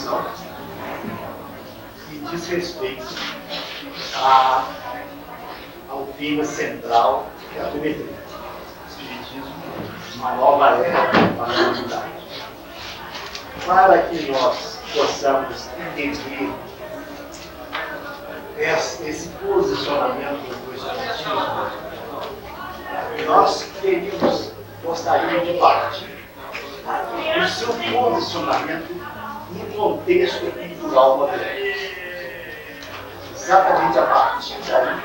introdução que diz respeito ao tema central, que é a geometria. O Espiritismo, uma nova era para a humanidade. Para que nós possamos entender esse posicionamento do Espiritismo, nós gostaríamos de partir do seu posicionamento no contexto cultural moderno. Exatamente a partir daí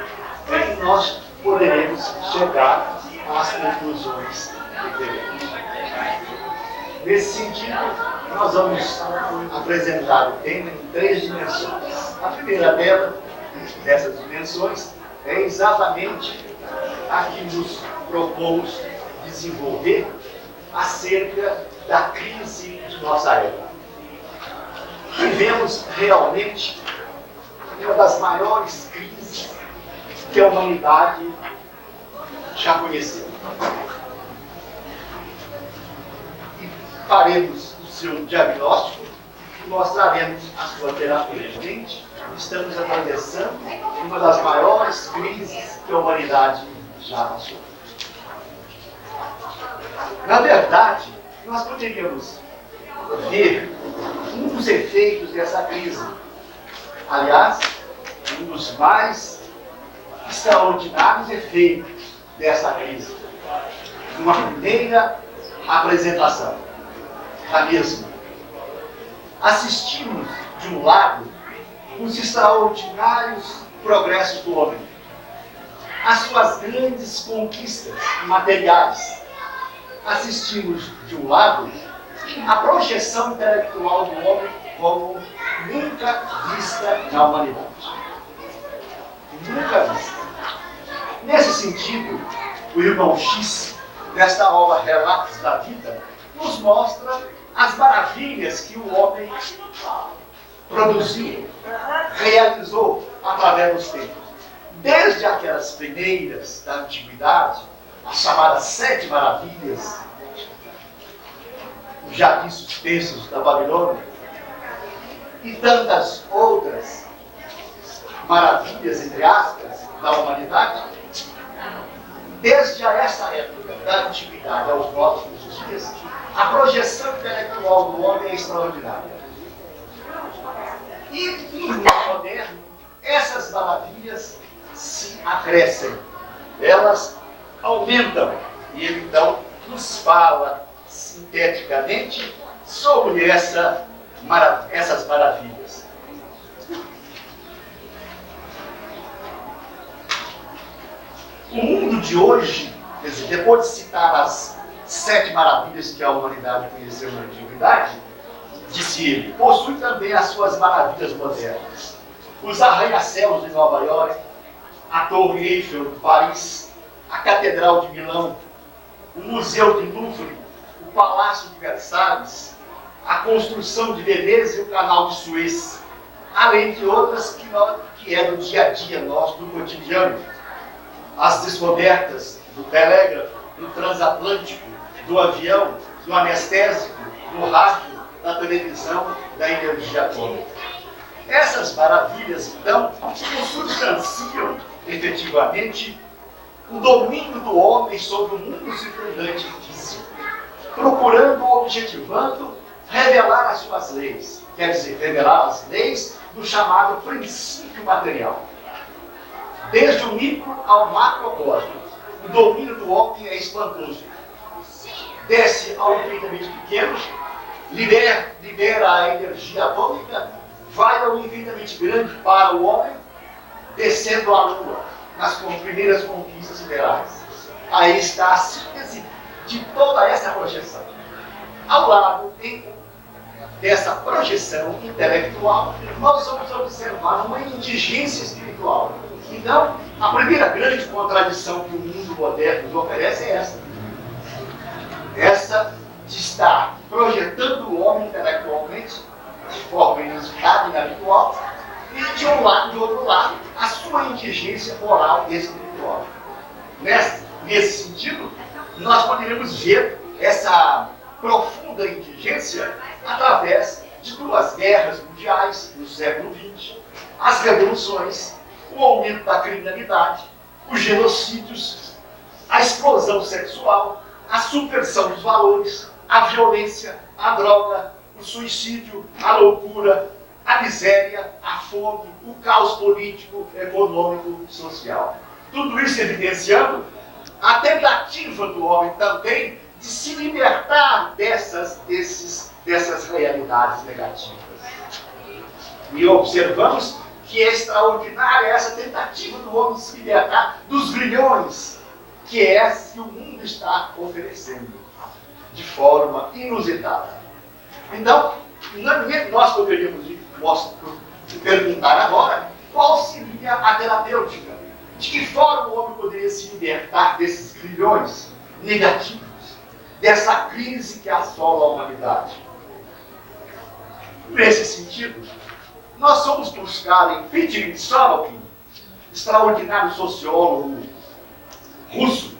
é que nós poderemos chegar às conclusões diferentes. Nesse sentido, nós vamos apresentar o tema em 3 dimensões. A primeira dessas dimensões é exatamente a que nos propomos desenvolver acerca da crise de nossa época. Vivemos realmente uma das maiores crises que a humanidade já conheceu. E faremos o seu diagnóstico e mostraremos a sua terapia. Gente, estamos atravessando uma das maiores crises que a humanidade já passou. Na verdade, nós poderíamos ver um dos efeitos dessa crise. Aliás, um dos mais extraordinários efeitos dessa crise. Uma primeira apresentação da mesma. Assistimos, de um lado, os extraordinários progressos do homem, as suas grandes conquistas materiais. Assistimos, de um lado, a projeção intelectual do homem como nunca vista na humanidade. Nunca vista. Nesse sentido, o irmão X, nesta obra Relatos da Vida, nos mostra as maravilhas que o homem produziu, realizou através dos tempos. Desde aquelas primeiras da antiguidade, as chamadas 7 maravilhas, os jardins suspensos da Babilônia, e tantas outras maravilhas, entre aspas, da humanidade, desde essa época da antiguidade aos nossos dias, a projeção intelectual do homem é extraordinária. E no mundo moderno, essas maravilhas se acrescem, elas aumentam. E ele então nos fala sinteticamente sobre essas maravilhas. O mundo de hoje, quer dizer, depois de citar as 7 maravilhas que a humanidade conheceu na antiguidade, disse ele, possui também as suas maravilhas modernas. Os arranha-céus de Nova York, a Torre Eiffel de Paris, a Catedral de Milão, o Museu de Louvre, o Palácio de Versalhes, a construção de Veneza e o Canal de Suez, além de outras que é do dia a dia nosso, do cotidiano. As descobertas do telégrafo, do transatlântico, do avião, do anestésico, do rádio, da televisão, da energia atômica. Essas maravilhas, então, substanciam efetivamente o domínio do homem sobre o mundo circundante físico, procurando, objetivando, revelar as suas leis. Quer dizer, revelar as leis do chamado princípio material. Desde o micro ao macrocosmo, o domínio do homem é espantoso. Desce ao infinitamente pequeno, libera a energia atômica, vai ao infinitamente grande para o homem, descendo à lua, nas primeiras conquistas siderais. Aí está a síntese de toda essa projeção. Ao lado dessa projeção intelectual, nós vamos observar uma indigência espiritual. Então, a primeira grande contradição que o mundo moderno nos oferece é essa. Essa de estar projetando o homem intelectualmente, de forma inusitada e inabitual, e de outro lado, a sua indigência moral e espiritual. Nesse sentido, nós poderíamos ver essa profunda indigência através de duas guerras mundiais no século XX, as revoluções, o aumento da criminalidade, os genocídios, a explosão sexual, a subversão dos valores, a violência, a droga, o suicídio, a loucura, a miséria, a fome, o caos político, econômico, social. Tudo isso evidenciando a tentativa do homem também de se libertar dessas realidades negativas. E observamos que é extraordinária essa tentativa do homem de se libertar dos grilhões que o mundo está oferecendo de forma inusitada. Então, nós poderíamos perguntar agora qual seria a terapêutica. De que forma o homem poderia se libertar desses grilhões negativos, dessa crise que assola a humanidade? Nesse sentido, nós vamos buscar em Peter Sorokin, extraordinário sociólogo russo,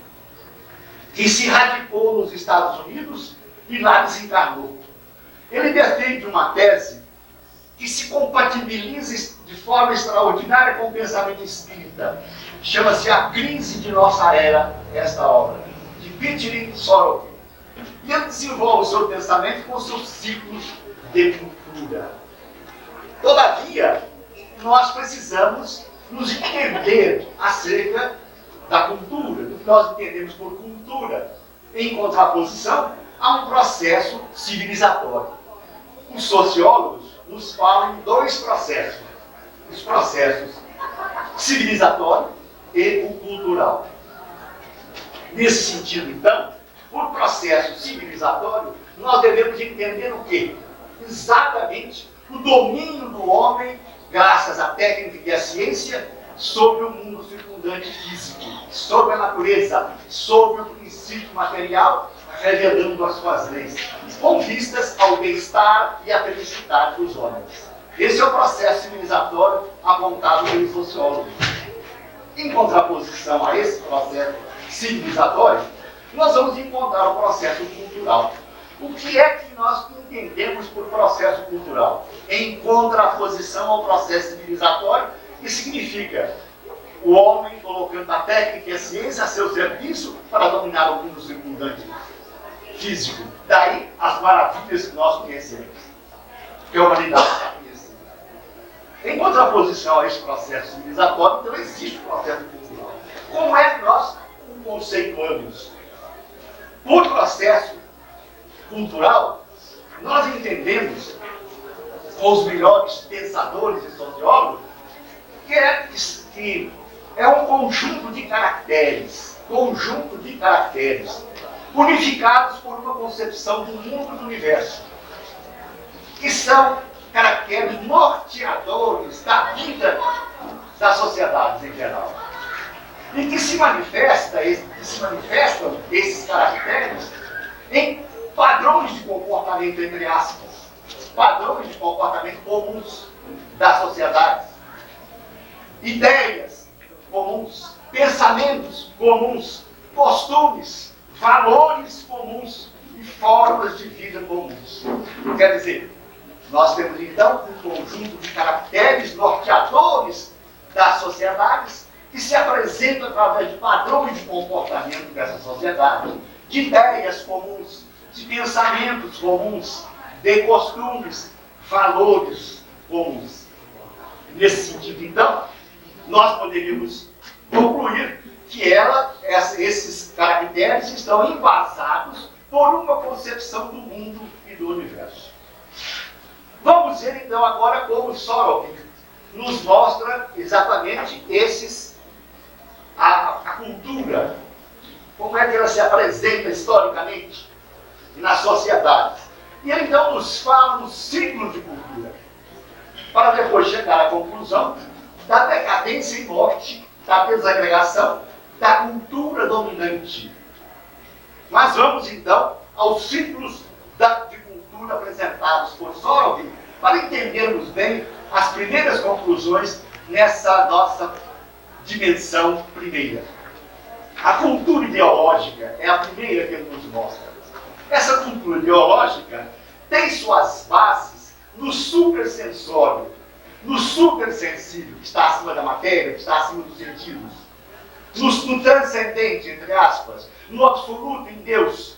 que se radicou nos Estados Unidos e lá desencarnou. Ele defende uma tese que se compatibiliza de forma extraordinária com o pensamento espírita. Chama-se A Crise de Nossa Era, esta obra, de Peter Sorokin. E ele desenvolve o seu pensamento com os seus ciclos de cultura. Todavia, nós precisamos nos entender acerca da cultura, do que nós entendemos por cultura, em contraposição a um processo civilizatório. Os sociólogos nos falam em dois processos: os processos civilizatório e o cultural. Nesse sentido, então, por processo civilizatório, nós devemos entender o quê? Exatamente o domínio do homem, graças à técnica e à ciência, sobre o mundo circundante físico, sobre a natureza, sobre o princípio material, revelando as suas leis, com vistas ao bem-estar e à felicidade dos homens. Esse é o processo civilizatório apontado pelos sociólogos. Em contraposição a esse processo civilizatório, nós vamos encontrar o processo cultural. O que é que nós entendemos por processo cultural? Em contraposição ao processo civilizatório, que significa o homem colocando a técnica e a ciência a seu serviço para dominar o mundo circundante físico. Daí as maravilhas que nós conhecemos, que a humanidade está conhecendo. Em contraposição a esse processo civilizatório, então existe o processo cultural. Como é que nós o conceituamos? Por processo cultural, nós entendemos, com os melhores pensadores e sociólogos, que é um conjunto de caracteres, unificados por uma concepção do mundo e do universo, que são caracteres norteadores da vida das sociedades em geral. E que se manifestam esses caracteres em padrões de comportamento, entre aspas, padrões de comportamento comuns das sociedades, ideias comuns, pensamentos comuns, costumes, valores comuns e formas de vida comuns. Quer dizer, nós temos então um conjunto de caracteres norteadores das sociedades que se apresentam através de padrões de comportamento dessa sociedade, de ideias comuns, de pensamentos comuns, de costumes, valores comuns. Nesse sentido, então, nós poderíamos concluir que esses caracteres estão embasados por uma concepção do mundo e do universo. Vamos ver então agora como Sorokin nos mostra exatamente a cultura, como é que ela se apresenta historicamente nas sociedades. E ele então nos fala no ciclo de cultura, para depois chegar à conclusão da decadência e morte, da desagregação, da cultura dominante. Mas vamos então aos ciclos de cultura apresentados por Sorokin, para entendermos bem as primeiras conclusões nessa nossa dimensão primeira. A cultura ideológica é a primeira que ele nos mostra. Essa cultura ideológica tem suas bases supersensório, no supersensível, que está acima da matéria, que está acima dos sentidos, no transcendente, entre aspas, no absoluto em Deus,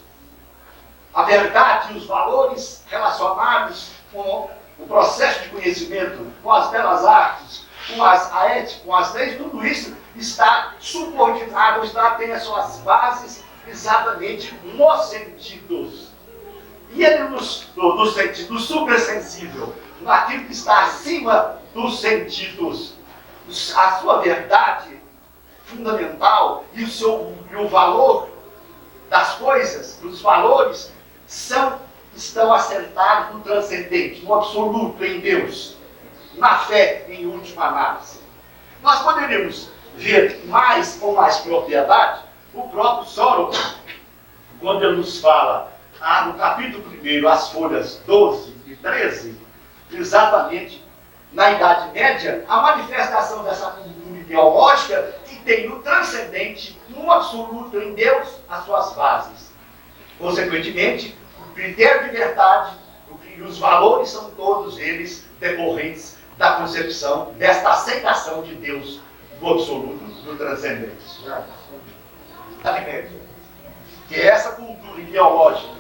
a verdade e os valores relacionados com o processo de conhecimento, com as belas artes, com a ética, com as leis, tudo isso está subordinado, tem as suas bases exatamente nos sentidos. E ele no sentido, no supersensível, naquilo que está acima dos sentidos, a sua verdade fundamental e o valor das coisas, dos valores, estão assentados no transcendente, no absoluto, em Deus, na fé, em última análise. Nós poderíamos ver mais com mais propriedade o próprio Solomon, quando ele nos fala, no capítulo 1, as folhas 12 e 13, exatamente na Idade Média, a manifestação dessa cultura ideológica que tem no transcendente, no absoluto, em Deus, as suas bases. Consequentemente, o critério de verdade e os valores são todos eles decorrentes da concepção, desta aceitação de Deus do absoluto, do transcendente. Idade Média, que é essa cultura ideológica,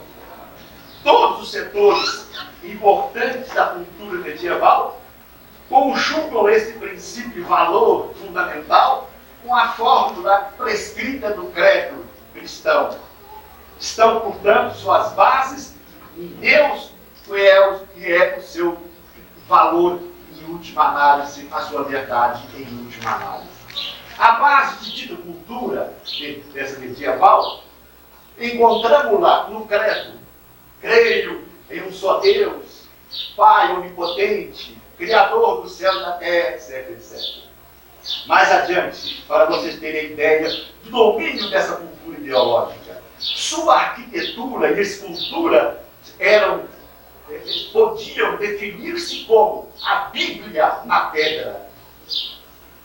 todos os setores importantes da cultura medieval conjugam esse princípio e valor fundamental com a fórmula prescrita do credo cristão. Estão, portanto, suas bases em Deus, que é o seu valor em última análise, a sua verdade em última análise. A base de dita cultura, dessa medieval, encontramos lá no credo. Creio em um só Deus, Pai onipotente, Criador do céu e da terra, etc, etc. Mais adiante, para vocês terem ideia do domínio dessa cultura ideológica, sua arquitetura e escultura podiam definir-se como a Bíblia na pedra.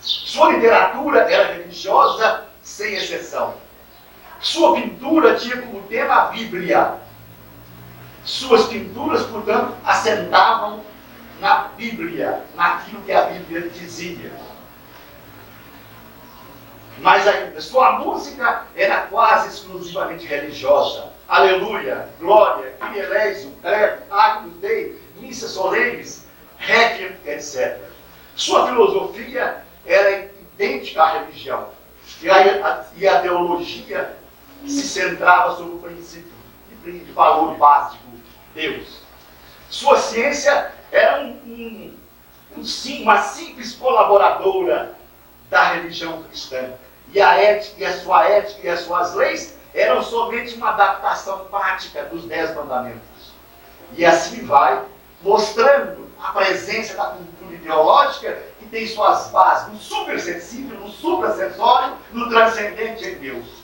Sua literatura era religiosa, sem exceção. Sua pintura tinha como tema a Bíblia. Suas pinturas, portanto, assentavam na Bíblia, naquilo que a Bíblia dizia. Mas ainda, sua música era quase exclusivamente religiosa. Aleluia, glória, Kyrie eleison, credo, Agnus Dei, missas solenes, requiem, etc. Sua filosofia era idêntica à religião. E a teologia se centrava sobre o princípio de valor básico, Deus. Sua ciência era uma simples colaboradora da religião cristã. E a ética, e a sua ética e as suas leis eram somente uma adaptação prática dos 10 mandamentos. E assim vai, mostrando a presença da cultura ideológica que tem suas bases no supersensível, no suprassensório, no transcendente em Deus.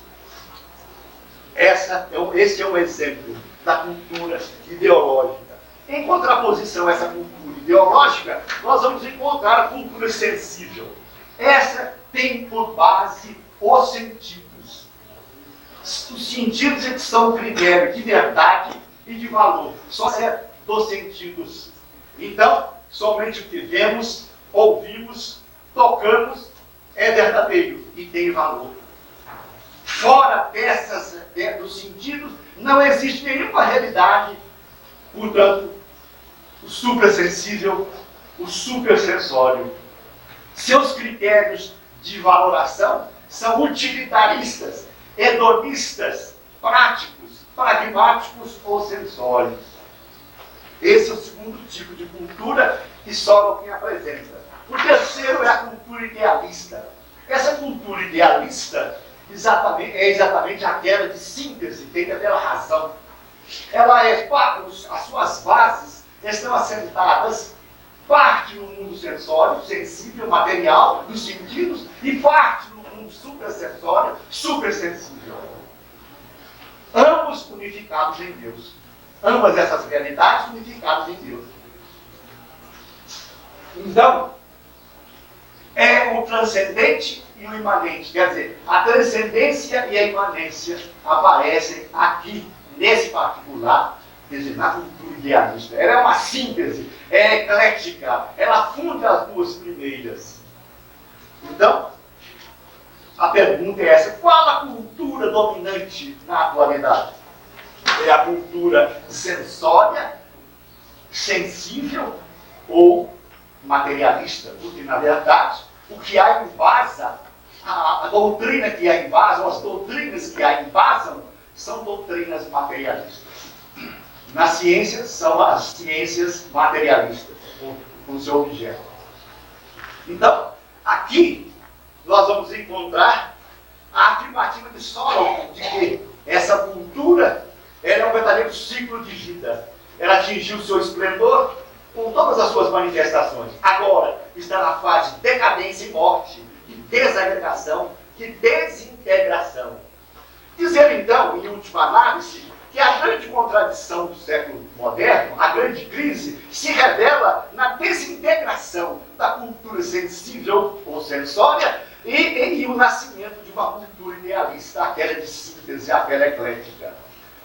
Esse é um exemplo da cultura ideológica. Em contraposição a essa cultura ideológica, nós vamos encontrar a cultura sensível. Essa tem por base os sentidos. Os sentidos é que são o critério de verdade e de valor. Só é dos sentidos. Então, somente o que vemos, ouvimos, tocamos é verdadeiro e tem valor. Fora dos sentidos, não existe nenhuma realidade. Portanto, o suprassensível, o supersensório. Seus critérios de valoração são utilitaristas, hedonistas, práticos, pragmáticos ou sensórios. Esse é o segundo tipo de cultura que Solomon apresenta. O terceiro é a cultura idealista. Essa cultura idealista é exatamente aquela de síntese feita pela razão. As suas bases estão assentadas parte no mundo sensório, sensível, material, dos sentidos, e parte no mundo suprassensório, supersensível. Ambos unificados em Deus. Ambas essas realidades unificadas em Deus. Então, é o transcendente e o imanente. Quer dizer, a transcendência e a imanência aparecem aqui, nesse particular, quer dizer, na cultura idealista. Ela é uma síntese, é eclética, ela funde as duas primeiras. Então, a pergunta é essa: qual a cultura dominante na atualidade? É a cultura sensória, sensível ou materialista? Porque, na verdade, o que a invasa, a doutrina que a invasam, as doutrinas que a invasam, são doutrinas materialistas. Nas ciências, são as ciências materialistas, com seu objeto. Então, aqui, nós vamos encontrar a afirmativa de Solon de que essa cultura ela é um verdadeiro ciclo de vida. Ela atingiu seu esplendor com todas as suas manifestações. Agora está na fase de decadência e morte, de desagregação, de desintegração. Dizer então, em última análise, que a grande contradição do século moderno, a grande crise, se revela na desintegração da cultura sensível ou sensória e o nascimento de uma cultura idealista, aquela de síntese, aquela eclética.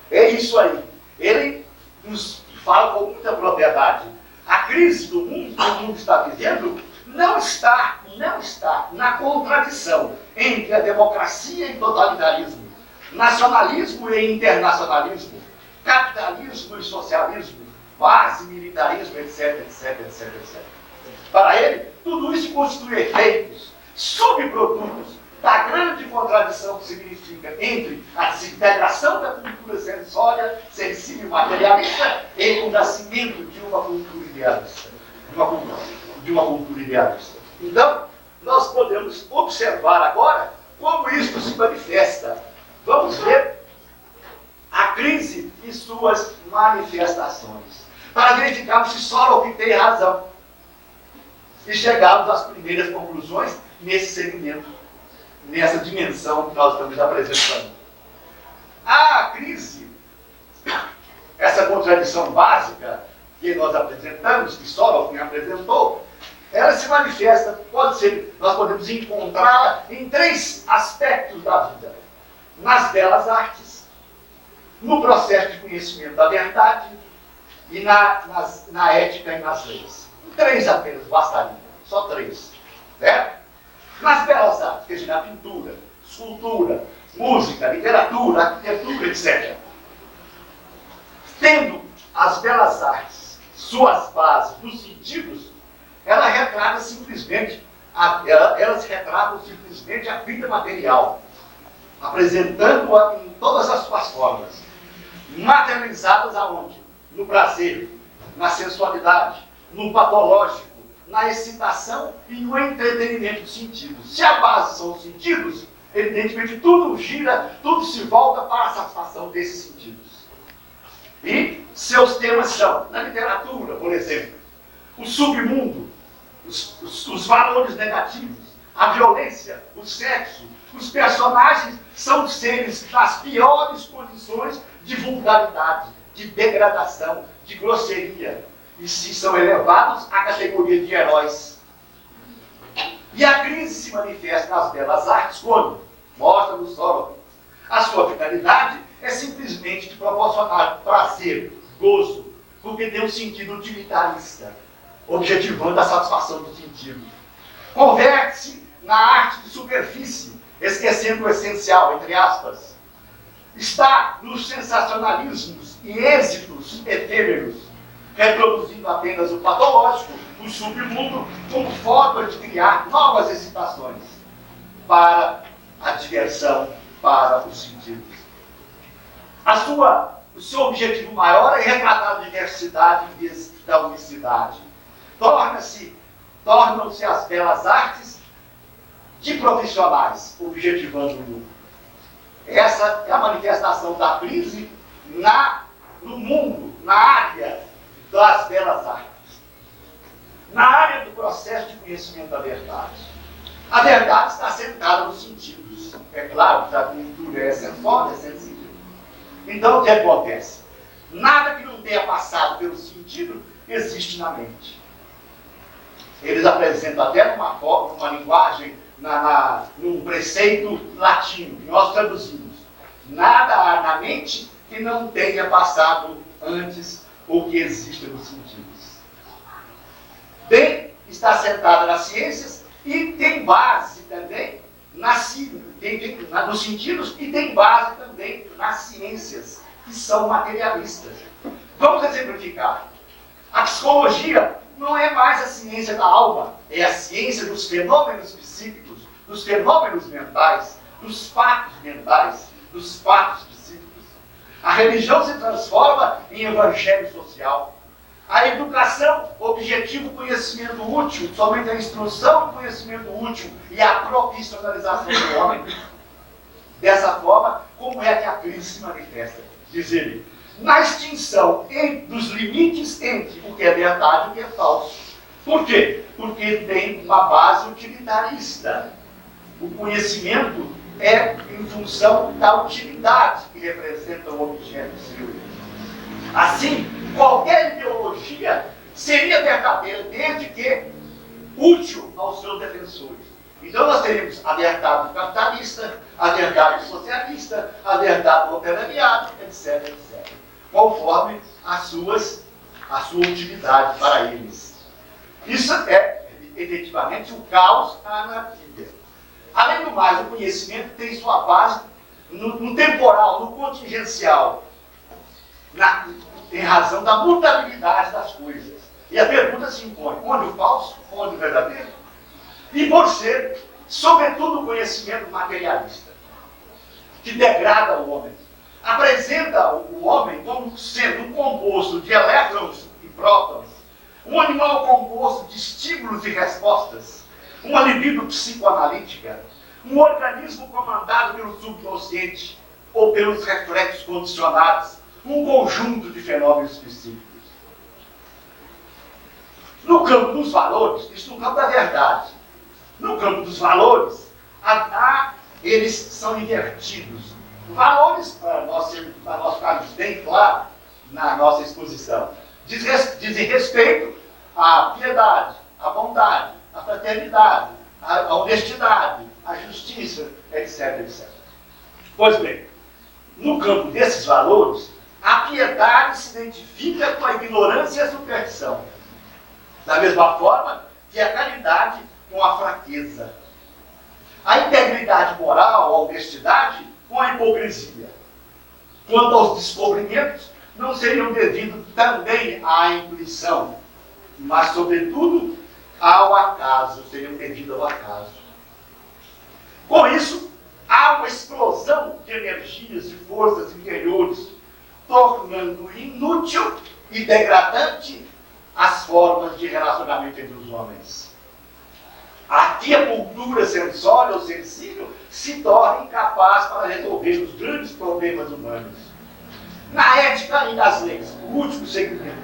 É isso aí. Ele nos fala com muita propriedade. A crise do mundo que o mundo está vivendo não está na contradição entre a democracia e totalitarismo, nacionalismo e internacionalismo, capitalismo e socialismo, quase militarismo, etc, etc, etc, etc. Para ele, tudo isso constitui efeitos, subprodutos da grande contradição que significa entre a desintegração da cultura sensória, sensível e materialista e o nascimento de uma cultura idealista. De uma cultura idealista. Então, nós podemos observar agora como isso se manifesta. Vamos ver a crise e suas manifestações, para verificarmos se Solon tem razão e chegarmos às primeiras conclusões nesse segmento, nessa dimensão que nós estamos apresentando. A crise, essa contradição básica que nós apresentamos, que Solon apresentou, ela se manifesta, nós podemos encontrá-la em três aspectos da vida: nas belas artes, no processo de conhecimento da verdade e na ética e nas leis. Três apenas bastaria, só três. Certo? Nas belas artes, quer dizer, na pintura, escultura, música, literatura, arquitetura, etc. Tendo as belas artes suas bases nos sentidos, elas retratam simplesmente a vida material, apresentando-a em todas as suas formas, materializadas aonde? No prazer, na sensualidade, no patológico, na excitação e no entretenimento dos sentidos. Se a base são os sentidos, evidentemente tudo gira, tudo se volta para a satisfação desses sentidos. E seus temas são, na literatura, por exemplo, o submundo, os valores negativos, a violência, o sexo. Os personagens são seres nas piores condições de vulgaridade, de degradação, de grosseria, e se são elevados à categoria de heróis. E a crise se manifesta nas belas artes quando? Mostra no Solon. A sua finalidade é simplesmente de proporcionar prazer, gozo, porque tem um sentido utilitarista, objetivando a satisfação do sentido. Converte-se na arte de superfície, esquecendo o essencial, entre aspas. Está nos sensacionalismos e êxitos efêmeros, reproduzindo apenas o patológico, o submundo, como forma de criar novas excitações para a diversão, para os sentidos. O seu objetivo maior é retratar a diversidade em vez da unicidade. Tornam-se as belas artes de profissionais, objetivando o lucro. Essa é a manifestação da crise no mundo, na área das belas artes. Na área do processo de conhecimento da verdade. A verdade está sentada nos sentidos. É claro que a cultura é sensória, é sensível. Então, o que acontece? Nada que não tenha passado pelo sentido existe na mente. Eles apresentam até uma linguagem, num preceito latino, que nós traduzimos. Nada há na mente que não tenha passado antes ou que existem nos sentidos. Bem, está assentada nas ciências e tem base também nos sentidos e tem base também nas ciências, que são materialistas. Vamos exemplificar. A psicologia não é mais a ciência da alma, é a ciência dos fenômenos psíquicos, dos fenômenos mentais, dos fatos mentais, dos fatos psíquicos. A religião se transforma em evangelho social. A educação, objetivo, conhecimento útil, somente a instrução do conhecimento útil e a profissionalização do homem. Dessa forma, como é que a crise se manifesta? Diz ele, na extinção dos limites entre o que é verdade e o que é falso. Por quê? Porque tem uma base utilitarista. O conhecimento é em função da utilidade que representa o objeto seu. Assim, qualquer ideologia seria verdadeira desde que útil aos seus defensores. Então nós teríamos a verdade capitalista, a verdade socialista, a verdade operariada, etc, etc. Conforme a sua utilidade para eles. Isso é, efetivamente, o caos, a anarquia. Além do mais, o conhecimento tem sua base no temporal, no contingencial, em razão da mutabilidade das coisas. E a pergunta se impõe, onde o falso, onde o verdadeiro? E por ser, sobretudo, o conhecimento materialista, que degrada o homem, apresenta o homem como sendo um composto de elétrons e prótons, um animal composto de estímulos e respostas, uma libido psicoanalítica, um organismo comandado pelo subconsciente ou pelos reflexos condicionados, um conjunto de fenômenos psíquicos. No campo dos valores, isso no campo da verdade, no campo dos valores, eles são invertidos. Valores, para nós ficarmos bem claro na nossa exposição, dizem respeito à piedade, à bondade, à fraternidade, à honestidade, à justiça, etc, etc. Pois bem, no campo desses valores, a piedade se identifica com a ignorância e a superstição. Da mesma forma que a caridade com a fraqueza. A integridade moral, a honestidade com a hipocrisia. Quanto aos descobrimentos, não seriam devidos também à intuição, mas, sobretudo, ao acaso, seriam devidos ao acaso. Com isso, há uma explosão de energias e forças interiores, tornando inútil e degradante as formas de relacionamento entre os homens. Aqui a cultura sensória ou sensível se torna incapaz para resolver os grandes problemas humanos. Na ética e nas leis, o último segmento,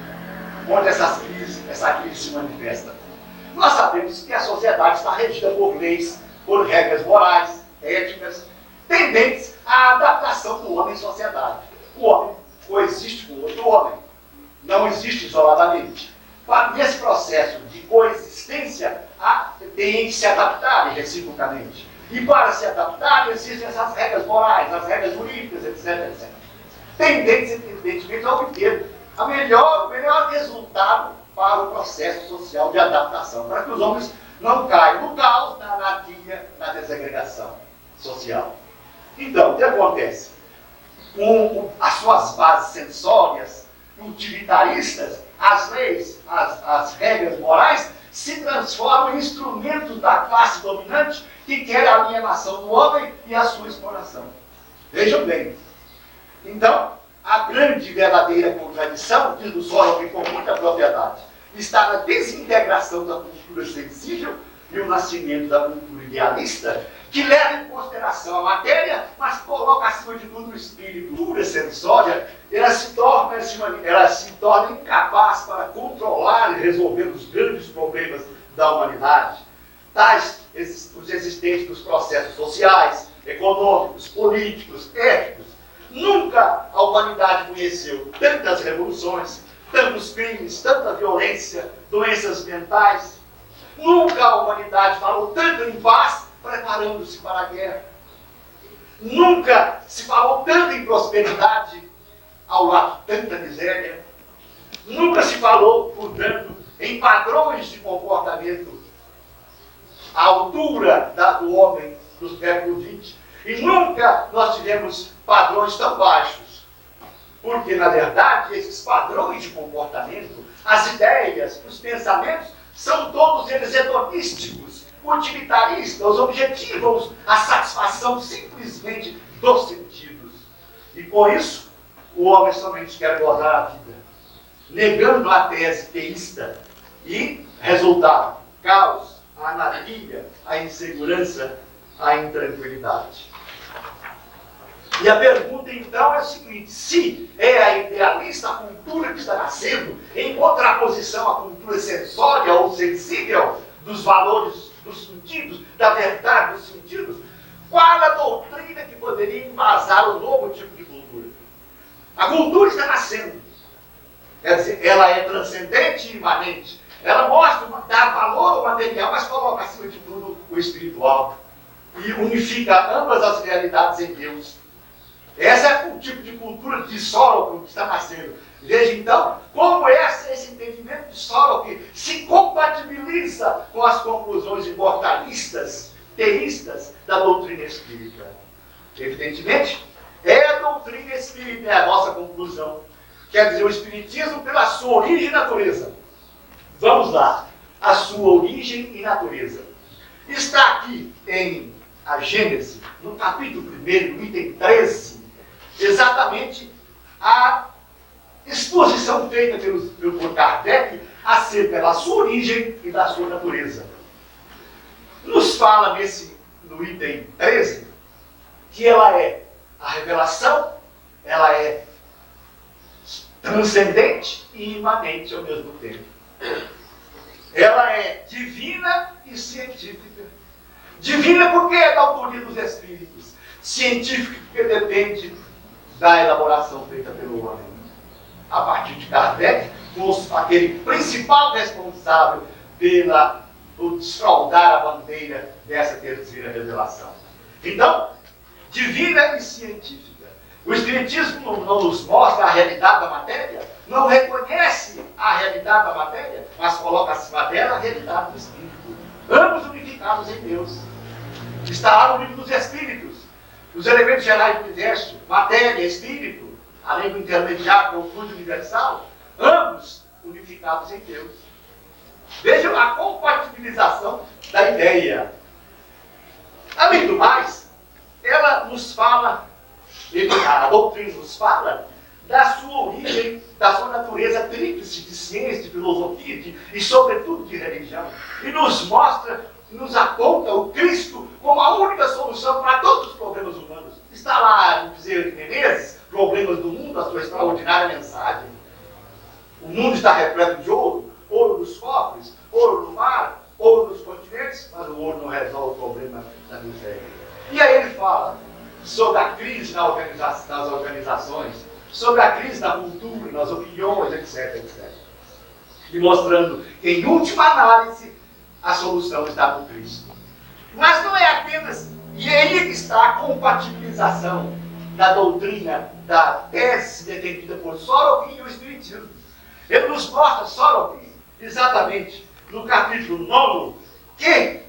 onde essa crise se manifesta. Nós sabemos que a sociedade está regida por leis, por regras morais, éticas, tendentes à adaptação do homem em sociedade. O homem coexiste com outro homem, não existe isoladamente. Nesse processo de coexistência, tem que se adaptar reciprocamente. E para se adaptar, existem essas regras morais, as regras jurídicas, etc, etc. Tendentes, evidentemente, a obter o melhor resultado para o processo social de adaptação, para que os homens não caiam no caos, na anarquia, na desagregação social. Então, o que acontece? Com as suas bases sensórias, utilitaristas, as leis, as regras morais se transformam em instrumentos da classe dominante que quer a alienação do homem e a sua exploração. Vejam bem. Então, a grande e verdadeira contradição, diz o Solon com muita propriedade, está na desintegração da cultura sensível e o nascimento da cultura idealista, que leva em consideração a matéria, mas coloca acima de tudo o espírito. A cultura sensória, ela se torna incapaz para controlar e resolver os grandes problemas da humanidade, tais os existentes nos processos sociais, econômicos, políticos, éticos. Nunca a humanidade conheceu tantas revoluções, tantos crimes, tanta violência, doenças mentais. Nunca a humanidade falou tanto em paz, preparando-se para a guerra. Nunca se falou tanto em prosperidade, ao lado de tanta miséria. Nunca se falou, portanto, em padrões de comportamento à altura do homem do século XX. E nunca nós tivemos padrões tão baixos. Porque, na verdade, esses padrões de comportamento, as ideias, os pensamentos, são todos eles hedonísticos, utilitaristas, objetivos a satisfação simplesmente dos sentidos. E por isso, o homem somente quer gozar a vida, negando a tese teísta. E, resultado, caos, a anarquia, a insegurança, a intranquilidade. E a pergunta então é a seguinte: se é a idealista a cultura que está nascendo, em contraposição à cultura sensória ou sensível dos valores dos sentidos, da verdade dos sentidos, qual a doutrina que poderia embasar o novo tipo de cultura? A cultura está nascendo. Quer dizer, ela é transcendente e imanente. Ela mostra, dá valor ao material, mas coloca acima de tudo o espiritual. E unifica ambas as realidades em Deus. Esse é o tipo de cultura de Sorokin que está nascendo. Veja então como esse entendimento de Sorokin se compatibiliza com as conclusões imortalistas, teístas da doutrina espírita. Evidentemente, é a doutrina espírita, é a nossa conclusão. Quer dizer, o espiritismo pela sua origem e natureza. Vamos lá. A sua origem e natureza. Está aqui em a Gênese, no capítulo 1, no item 13, exatamente a exposição feita por Kardec acerca da sua origem e da sua natureza. Nos fala no item 13 que ela é a revelação, ela é transcendente e imanente ao mesmo tempo. Ela é divina e científica. Divina porque é da autoria dos espíritos. Científica porque depende da elaboração feita pelo homem. A partir de Kardec, aquele principal responsável por desfraldar a bandeira dessa terceira revelação. Então, divina e científica. O Espiritismo não nos mostra a realidade da matéria, não reconhece a realidade da matéria, mas coloca acima dela a realidade do Espírito. Ambos unificados em Deus. Está lá no livro dos Espíritos. Os elementos gerais do universo, matéria, espírito, além do intermediário, o fluido universal, ambos unificados em Deus. Vejam a compatibilização da ideia. Além do mais, ela nos fala, a doutrina nos fala da sua origem, da sua natureza tríplice de ciência, de filosofia e sobretudo de religião. E nos mostra, nos aponta o Cristo como a única solução para todos os problemas humanos. Está lá no Bezerra de Menezes, Problemas do Mundo, a sua extraordinária mensagem. O mundo está repleto de ouro, ouro nos cofres, ouro no mar, ouro nos continentes, mas o ouro não resolve o problema da miséria. E aí ele fala sobre a crise nas organizações, sobre a crise da cultura, nas opiniões, etc, etc. E mostrando que, em última análise, a solução está no Cristo. Mas não é apenas, e é aí que está a compatibilização da doutrina, da tese defendida por Sorokin e o Espiritismo. Ele nos mostra, Sorokin, exatamente no capítulo 9, que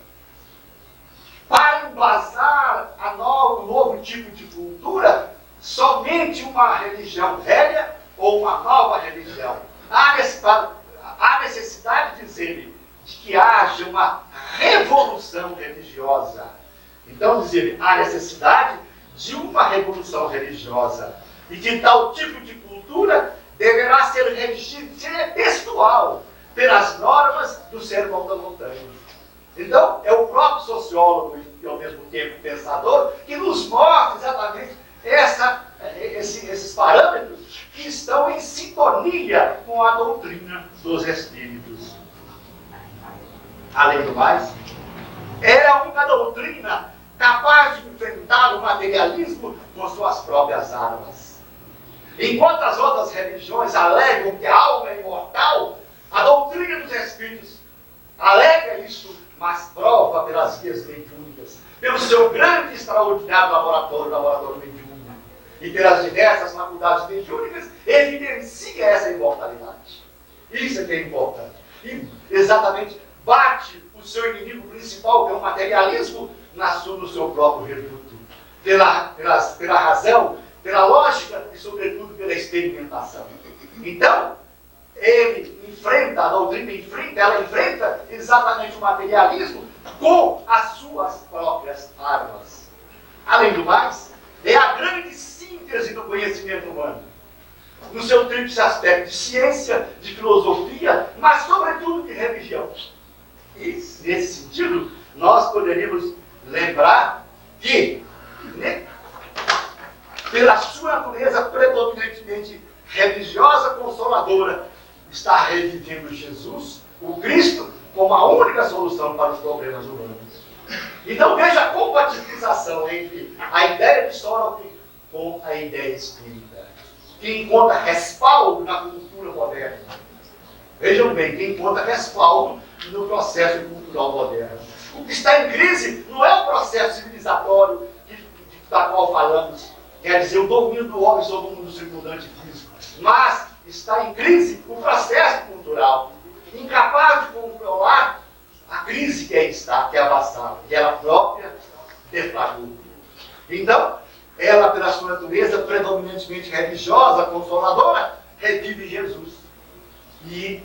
para embasar o novo tipo de cultura, somente uma religião velha ou uma nova religião. Há necessidade, diz ele, de que haja uma revolução religiosa. Então, diz ele, há necessidade de uma revolução religiosa. E que tal tipo de cultura deverá ser redigida, ser textual, pelas normas do Sermão da Montanha. Então, é o próprio sociólogo e, ao mesmo tempo, pensador, que nos mostra exatamente esses parâmetros que estão em sintonia com a doutrina dos Espíritos. Além do mais, é a única doutrina capaz de enfrentar o materialismo com suas próprias armas. Enquanto as outras religiões alegam que a alma é imortal, a doutrina dos Espíritos alega isso, mas prova pelas vias mediúnicas, pelo seu grande e extraordinário laboratório mediúnico. e pelas diversas faculdades mediúnicas, evidencia essa imortalidade. Isso é que é importante. E exatamente bate o seu inimigo principal, que é o materialismo, no seu próprio reduto. Pela razão, pela lógica e, sobretudo, pela experimentação. Então, a doutrina enfrenta exatamente o materialismo com as suas próprias armas. Além do mais, é a grande síntese do conhecimento humano, no seu tríplice aspecto de ciência, de filosofia, mas sobretudo de religião. E, nesse sentido, nós poderíamos lembrar que, pela sua natureza predominantemente religiosa, consoladora, está revivendo Jesus, o Cristo, como a única solução para os problemas humanos. Então veja a compatibilização entre a ideia de Sorokli com a ideia espírita, que encontra respaldo na cultura moderna. Vejam bem, que encontra respaldo no processo cultural moderno. O que está em crise não é o processo civilizatório da qual falamos, quer dizer, o domínio do homem sobre o mundo circundante físico, mas está em crise o processo cultural, incapaz de controlar a crise que aí está, que é avassada, que ela própria deflagrou. Então, ela, pela sua natureza predominantemente religiosa, consoladora, revive Jesus. E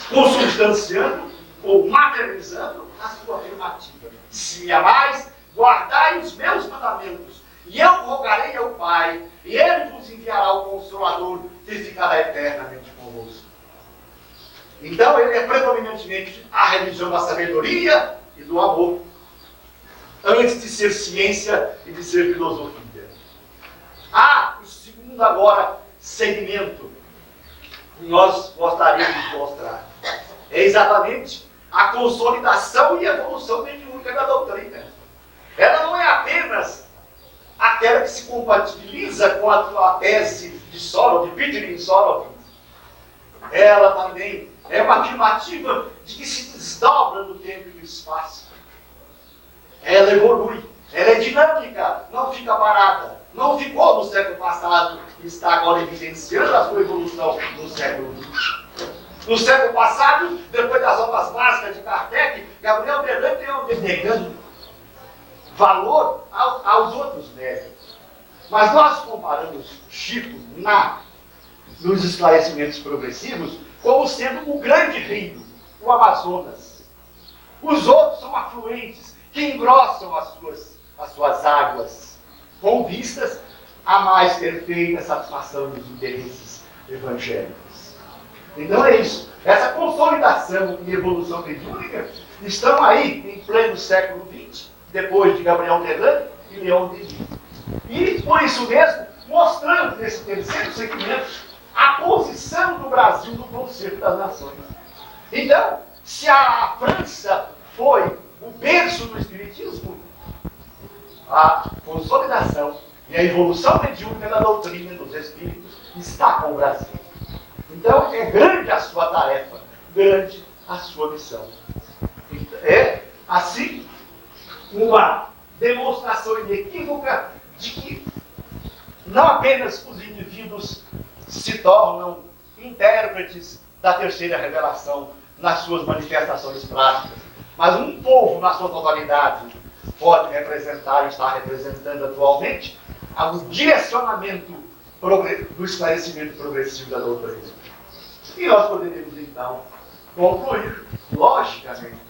consubstanciando ou materializando a sua afirmativa. Se me amais, guardai os meus mandamentos, e eu rogarei ao Pai, e Ele vos enviará o Consolador, que ficará eternamente convosco. Então, ele é predominantemente a religião da sabedoria e do amor, antes de ser ciência e de ser filosofia. Há o segundo agora segmento que nós gostaríamos de mostrar. É exatamente a consolidação e evolução mediúnica da doutrina. Ela não é apenas aquela que se compatibiliza com a tese de Sorokli, de Peter Sorokli. Ela também é uma afirmativa de que se desdobra no tempo e no espaço. Ela evolui, ela é dinâmica, não fica parada. Não ficou no século passado e está agora evidenciando a sua evolução no século XX. No século passado, depois das obras básicas de Kardec, Gabriel Bellamy tem negando valor aos outros médicos. Mas nós comparamos Chico nos esclarecimentos progressivos como sendo o grande rio, o Amazonas. Os outros são afluentes que engrossam as suas águas, com vistas a mais perfeita satisfação dos interesses evangélicos. Então é isso. Essa consolidação e evolução mediúnica estão aí em pleno século XX, depois de Gabriel Bellamy e Leon Denis. E, por isso mesmo, mostrando nesse terceiro segmento a posição do Brasil no Conselho das Nações. Então, se a França foi o berço do Espiritismo, a consolidação e a evolução mediúnica da doutrina dos Espíritos está com o Brasil. Então, é grande a sua tarefa, grande a sua missão. É, assim, uma demonstração inequívoca de que não apenas os indivíduos se tornam intérpretes da terceira revelação nas suas manifestações práticas, mas um povo, na sua totalidade, pode representar e está representando atualmente o direcionamento do esclarecimento progressivo da doutrina. E nós poderíamos, então, concluir, logicamente,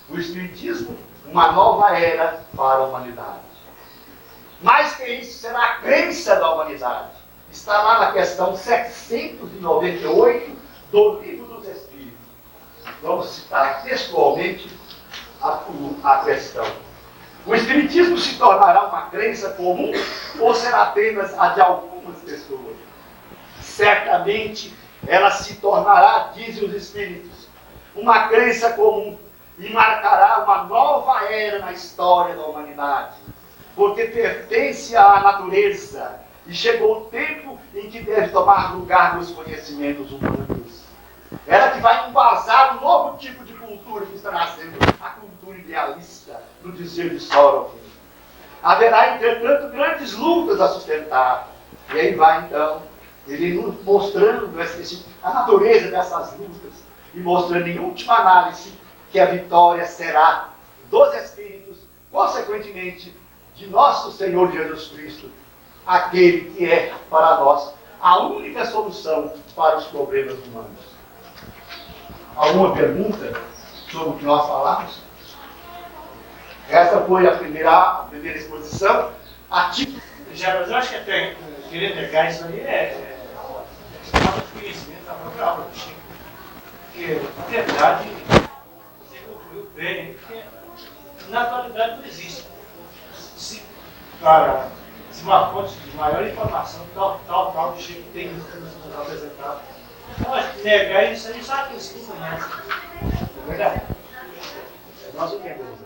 o Espiritismo, uma nova era para a humanidade. Mais que isso, será a crença da humanidade. Está lá na questão 798 do Livro dos Espíritos. Vamos citar textualmente a questão. O Espiritismo se tornará uma crença comum ou será apenas a de algumas pessoas? Certamente ela se tornará, dizem os Espíritos, uma crença comum e marcará uma nova era na história da humanidade, porque pertence à natureza e chegou o tempo em que deve tomar lugar nos conhecimentos humanos. Ela que vai embasar um novo tipo de cultura que está nascendo, a cultura idealista, no dizer de Sorokli. Haverá, entretanto, grandes lutas a sustentar. E aí vai, então, ele nos mostrando a natureza dessas lutas e mostrando, em última análise, que a vitória será dos Espíritos, consequentemente, de nosso Senhor Jesus Cristo, aquele que é, para nós, a única solução para os problemas humanos. Alguma pergunta sobre o que nós falamos? Essa foi a primeira exposição. Já, mas eu acho que até querer negar isso aí é falta de conhecimento da própria obra do Chico. Porque, na verdade, você concluiu bem, porque na atualidade não existe. Se uma fonte de maior informação, tal, do Chico tem nos apresentado. Então, negar isso aí só aqueles que não conhecem. É verdade. Nós entendemos.